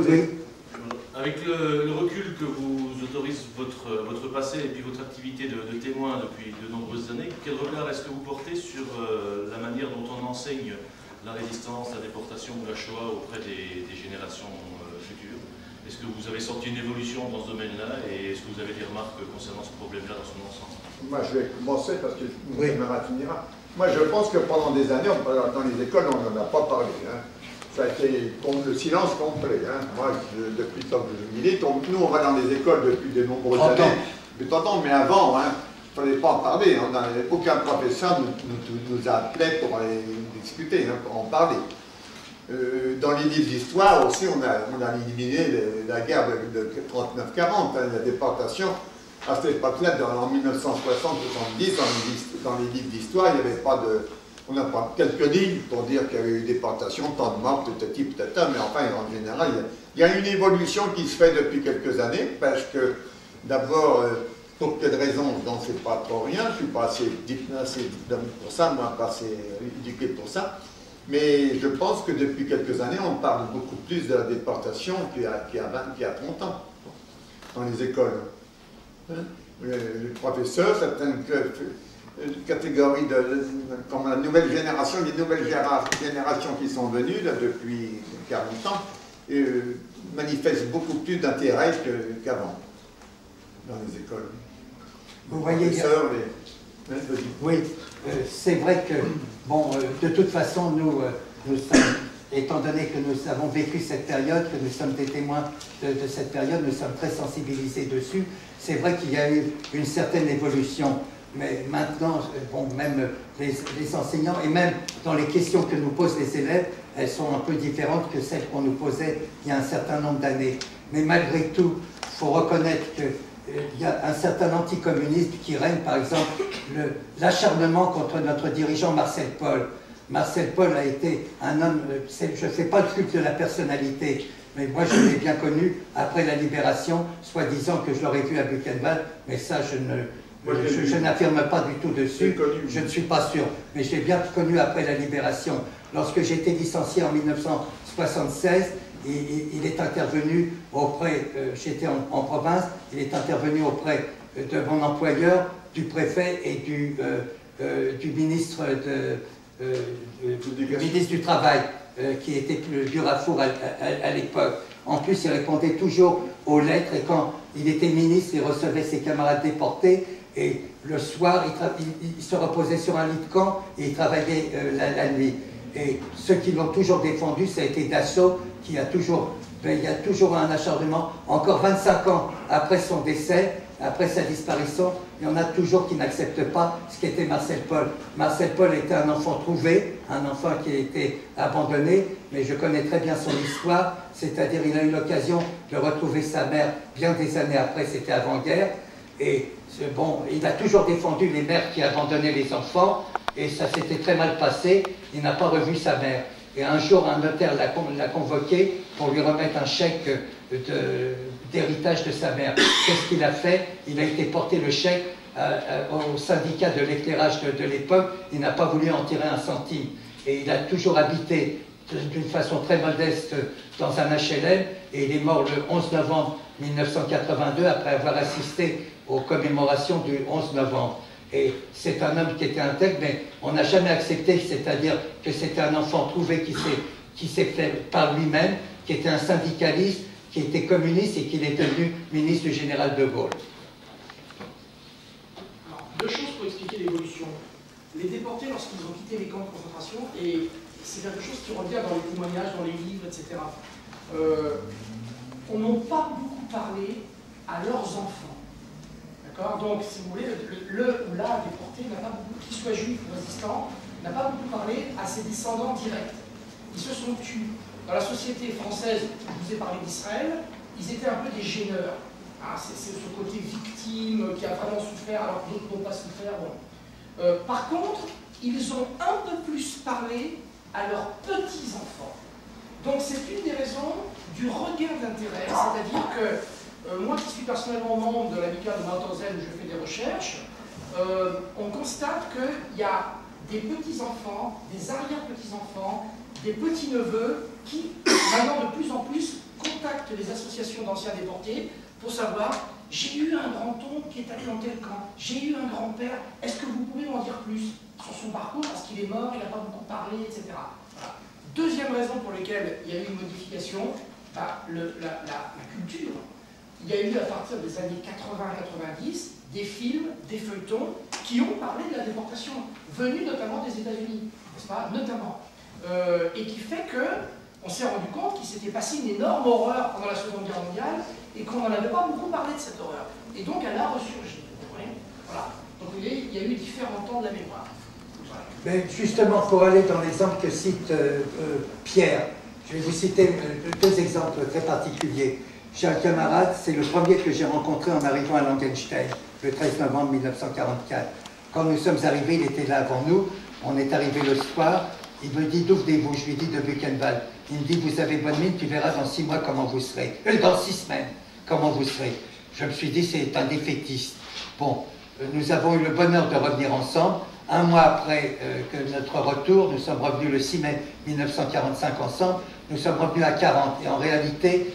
vous Oui. Avec le recul que vous autorise votre passé et puis votre activité de témoin depuis de nombreuses années, quel regard est-ce que vous portez sur la manière dont on enseigne la résistance, la déportation ou la Shoah auprès des générations futures? Est-ce que vous avez senti une évolution dans ce domaine-là et est-ce que vous avez des remarques concernant ce problème-là dans son ensemble? Moi, je vais commencer parce que ça finira. Moi, je pense que pendant des années, dans les écoles, on n'en a pas parlé. Hein. Ça a été le silence complet. Hein. Moi, depuis le temps que je milite, nous, on va dans les écoles depuis de nombreuses années. De temps en temps, mais avant, il ne fallait pas en parler. Hein. Aucun professeur nous a appelé pour aller discuter, hein, pour en parler. Dans les livres d'histoire aussi, on a éliminé la guerre de 39-40, hein, la déportation. À cette époque-là, en 1960-70, dans les livres d'histoire, il n'y avait pas de... On n'a pas quelques livres pour dire qu'il y avait eu déportation, tant de morts, petit, peut-être, mais enfin, en général, il y a une évolution qui se fait depuis quelques années, parce que, d'abord, pour quelle raison, je n'en sais pas trop rien, je ne suis pas assez diplômé pour ça, moi, pas assez éduqué pour ça, mais je pense que depuis quelques années, on parle beaucoup plus de la déportation qu'il y a 30 ans, dans les écoles. Les professeurs, certaines catégories comme la nouvelle génération, les nouvelles générations qui sont venues là, depuis 40 ans, manifestent beaucoup plus d'intérêt qu'avant dans les écoles. Vous voyez bien. Oui, c'est vrai que, bon, de toute façon, nous sommes, étant donné que nous avons vécu cette période, que nous sommes des témoins de cette période, nous sommes très sensibilisés dessus. C'est vrai qu'il y a eu une certaine évolution, mais maintenant, bon, même les enseignants, et même dans les questions que nous posent les élèves, elles sont un peu différentes que celles qu'on nous posait il y a un certain nombre d'années. Mais malgré tout, il faut reconnaître qu'il y a un certain anticommunisme qui règne, par exemple, l'acharnement contre notre dirigeant Marcel Paul. Marcel Paul a été un homme, je ne fais pas le culte de la personnalité, mais moi je l'ai bien connu après la Libération, soi-disant que je l'aurais vu à Buchenwald, mais ça je n'affirme pas du tout dessus, je ne suis pas sûr, mais je l'ai bien connu après la Libération. Lorsque j'ai été licencié en 1976, il est intervenu auprès, j'étais en province, il est intervenu auprès de mon employeur, du préfet et du ministre du Travail, qui était du Rafour à l'époque. En plus, il répondait toujours aux lettres et quand il était ministre, il recevait ses camarades déportés et le soir, il se reposait sur un lit de camp et il travaillait la nuit. Et ceux qui l'ont toujours défendu, ça a été Dassault, qui a toujours, il y a toujours un acharnement. Encore 25 ans après son décès, après sa disparition, il y en a toujours qui n'acceptent pas ce qu'était Marcel Paul. Marcel Paul était un enfant trouvé, un enfant qui a été abandonné, mais je connais très bien son histoire, c'est-à-dire il a eu l'occasion de retrouver sa mère bien des années après, c'était avant-guerre, et bon, il a toujours défendu les mères qui abandonnaient les enfants, et ça s'était très mal passé, il n'a pas revu sa mère. Et un jour, un notaire l'a convoqué pour lui remettre un chèque d'héritage de sa mère. Qu'est-ce qu'il a fait? Il a été porter le chèque au syndicat de l'éclairage de l'époque. Il n'a pas voulu en tirer un centime. Et il a toujours habité d'une façon très modeste dans un HLM. Et il est mort le 11 novembre 1982 après avoir assisté aux commémorations du 11 novembre. Et c'est un homme qui était intègre, mais on n'a jamais accepté, c'est-à-dire que c'était un enfant trouvé qui s'est fait par lui-même, qui était un syndicaliste, qui était communiste et qui est devenu ministre du général de Gaulle. Alors, deux choses pour expliquer l'évolution. Les déportés, lorsqu'ils ont quitté les camps de concentration, et c'est quelque chose qui revient dans les témoignages, dans les livres, etc., on n'a pas beaucoup parlé à leurs enfants. Donc, si vous voulez, le ou la déporté n'a pas beaucoup, qu'il soit juif ou résistant, n'a pas beaucoup parlé à ses descendants directs. Ils se sont tus. Dans la société française, je vous ai parlé d'Israël, ils étaient un peu des gêneurs. Ah, c'est ce côté victime qui a vraiment souffert alors que d'autres n'ont pas souffert. Bon. Par contre, ils ont un peu plus parlé à leurs petits-enfants. Donc, c'est une des raisons du regain d'intérêt, c'est-à-dire que moi qui suis personnellement membre de l'amicale de Mauthausen où je fais des recherches, on constate qu'il y a des petits-enfants, des arrière-petits-enfants, des petits-neveux qui, maintenant de plus en plus, contactent contacte les associations d'anciens déportés pour savoir, j'ai eu un grand-oncle qui est allé dans tel camp, j'ai eu un grand-père, est-ce que vous pouvez m'en dire plus sur son parcours, parce qu'il est mort, il n'a pas beaucoup parlé, etc. Voilà. Deuxième raison pour laquelle il y a eu une modification, la culture. Il y a eu à partir des années 80-90 des films, des feuilletons qui ont parlé de la déportation, venus notamment des États-Unis, n'est-ce pas, notamment. Et qui fait qu'on s'est rendu compte qu'il s'était passé une énorme horreur pendant la Seconde Guerre mondiale et qu'on n'en avait pas beaucoup parlé de cette horreur. Et donc elle a ressurgi. Voilà. Donc il y a eu différents temps de la mémoire. Voilà. Mais justement, pour aller dans l'exemple que cite Pierre, je vais vous citer deux exemples très particuliers. J'ai un camarade, c'est le premier que j'ai rencontré en arrivant à Langenstein, le 13 novembre 1944. Quand nous sommes arrivés, il était là avant nous, on est arrivé le soir, il me dit d'où venez-vous? Je lui dis de Buchenwald. Il me dit vous avez bonne mine, tu verras dans 6 mois comment vous serez. Dans 6 semaines, comment vous serez. Je me suis dit c'est un défaitiste. Bon, nous avons eu le bonheur de revenir ensemble. Un mois après que notre retour, nous sommes revenus le 6 mai 1945 ensemble, nous sommes revenus à 40. Et en réalité,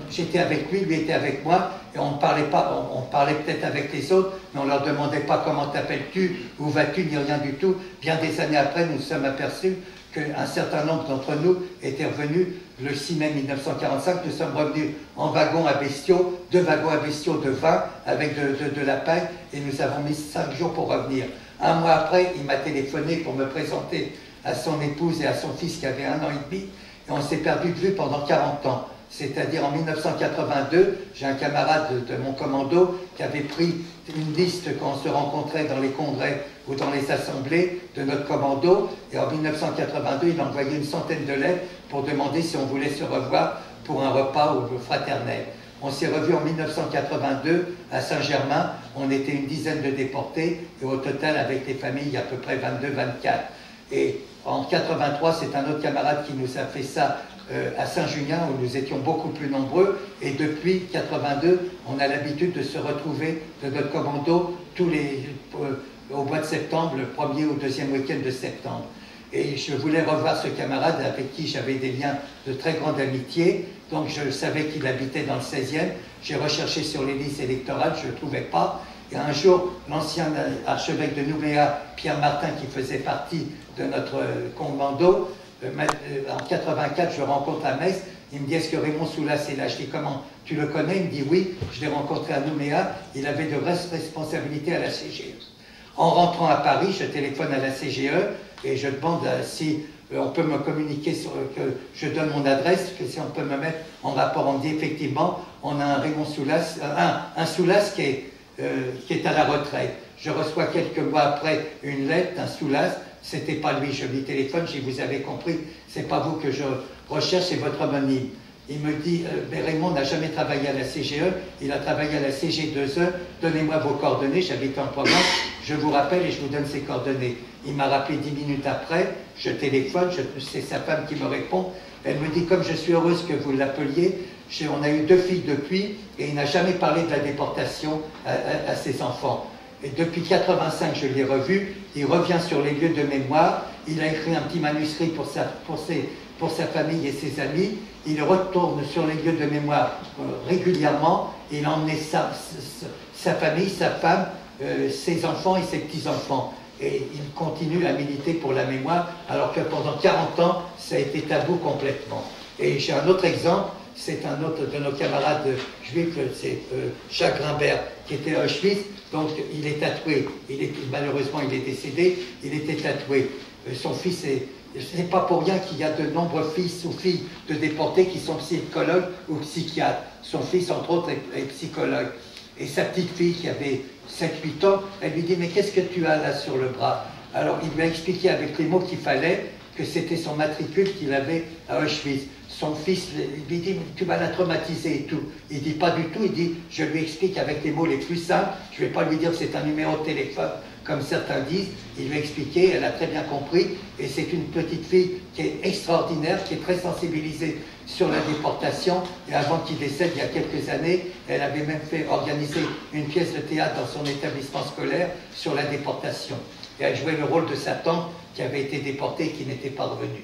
j'étais avec lui, lui était avec moi, et on ne parlait pas, on parlait peut-être avec les autres, mais on ne leur demandait pas comment t'appelles-tu, où vas-tu, ni rien du tout. Bien des années après, nous nous sommes aperçus qu'un certain nombre d'entre nous étaient revenus le 6 mai 1945. Nous sommes revenus en wagon à bestiaux, 2 wagons à bestiaux de vin avec de la paille, et nous avons mis 5 jours pour revenir. Un mois après, il m'a téléphoné pour me présenter à son épouse et à son fils qui avait 1 an et demi, et on s'est perdu de vue pendant 40 ans. C'est-à-dire en 1982, j'ai un camarade de mon commando qui avait pris une liste quand on se rencontrait dans les congrès ou dans les assemblées de notre commando, et en 1982, il a envoyé une centaine de lettres pour demander si on voulait se revoir pour un repas ou fraternel. On s'est revus en 1982 à Saint-Germain, on était une dizaine de déportés, et au total, avec les familles, à peu près 22-24. Et en 83, c'est un autre camarade qui nous a fait ça à Saint-Junien, où nous étions beaucoup plus nombreux, et depuis 82, on a l'habitude de se retrouver de notre commando au mois de septembre, le 1er ou 2e week-end de septembre. Et je voulais revoir ce camarade avec qui j'avais des liens de très grande amitié, donc je savais qu'il habitait dans le 16e, j'ai recherché sur les listes électorales, je ne le trouvais pas, et un jour, l'ancien archevêque de Nouméa, Pierre Martin, qui faisait partie de notre commando, en 84, je le rencontre à Metz, il me dit est-ce que Raymond Soulas est là? Je dis comment? Tu le connais? Il me dit oui, je l'ai rencontré à Nouméa, il avait de responsabilités à la CGE. En rentrant à Paris, je téléphone à la CGE et je demande si on peut me communiquer, que je donne mon adresse, que si on peut me mettre en rapport. On me dit effectivement, on a un Raymond Soulas, un Soulas qui est à la retraite. Je reçois quelques mois après une lettre d'un Soulas. C'était pas lui, je lui téléphone, je dis vous avez compris, c'est pas vous que je recherche, c'est votre homonyme. Il me dit, mais Raymond n'a jamais travaillé à la CGE, il a travaillé à la CG2E, donnez-moi vos coordonnées, j'habite en Provence, je vous rappelle et je vous donne ses coordonnées. Il m'a rappelé 10 minutes après, je téléphone, c'est sa femme qui me répond, elle me dit, comme je suis heureuse que vous l'appeliez, on a eu 2 filles depuis, et il n'a jamais parlé de la déportation à ses enfants. Et depuis 85, je l'ai revu, il revient sur les lieux de mémoire, il a écrit un petit manuscrit pour sa famille et ses amis, il retourne sur les lieux de mémoire régulièrement, il a emmené sa famille, sa femme, ses enfants et ses petits-enfants. Et il continue à militer pour la mémoire, alors que pendant 40 ans, ça a été tabou complètement. Et j'ai un autre exemple, c'est un autre de nos camarades juifs, c'est Jacques Grimbert, qui était à Auschwitz, donc il est tatoué, malheureusement il est décédé, il était tatoué. Son fils est... Ce n'est pas pour rien qu'il y a de nombreux fils ou filles de déportés qui sont psychologues ou psychiatres. Son fils, entre autres, est psychologue. Et sa petite fille, qui avait 7-8 ans, elle lui dit « Mais qu'est-ce que tu as là sur le bras ?» Alors il lui a expliqué avec les mots qu'il fallait que c'était son matricule qu'il avait à Auschwitz. Son fils lui dit « Tu vas la traumatiser et tout ». Il dit « Pas du tout ». Il dit « Je lui explique avec les mots les plus simples. Je ne vais pas lui dire que c'est un numéro de téléphone, comme certains disent. » Il lui a expliqué, elle a très bien compris. Et c'est une petite fille qui est extraordinaire, qui est très sensibilisée sur la déportation. Et avant qu'il décède, il y a quelques années, elle avait même fait organiser une pièce de théâtre dans son établissement scolaire sur la déportation. Et elle jouait le rôle de sa tante qui avait été déportée et qui n'était pas revenue.